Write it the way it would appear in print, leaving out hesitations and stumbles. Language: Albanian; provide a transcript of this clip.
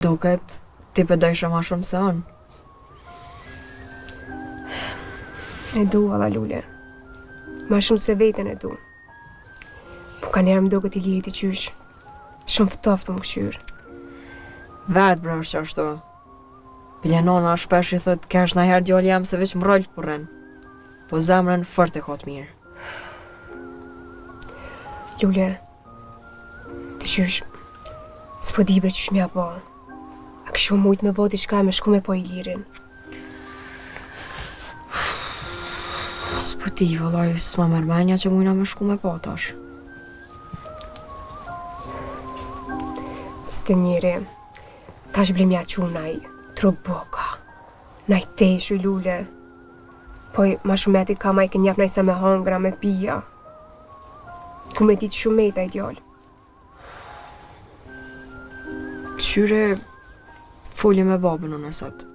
Duket, ti përdojshë ma shumë se unë. E du, alla lule. Ma shumë se vetën e du. Po ka njerë më duket i lirit i qysh. Shumë ftoftë më këshyrë. Vetë bro që ashtu. Piljanona shpesh i thot kesh na herë djali jam se veç më rollë përren. Po zemrën fort e ka të mirë. Lule, të qysh, s'po di bre qysh mja po. A këshu mujt me voti shka me shku me po i lirin. S'po ti, vëllaj, s'ma mërmenja që mujna me shku me po tash. Së të njeri, tash blemja qunaj, trup boka, naj teshu lule. Poj, ma shumeti ka ma i kënjap najsa me hangra, me pija. Ku me ditë shumeta i djallë. Këqyre, foli me babën unë sot.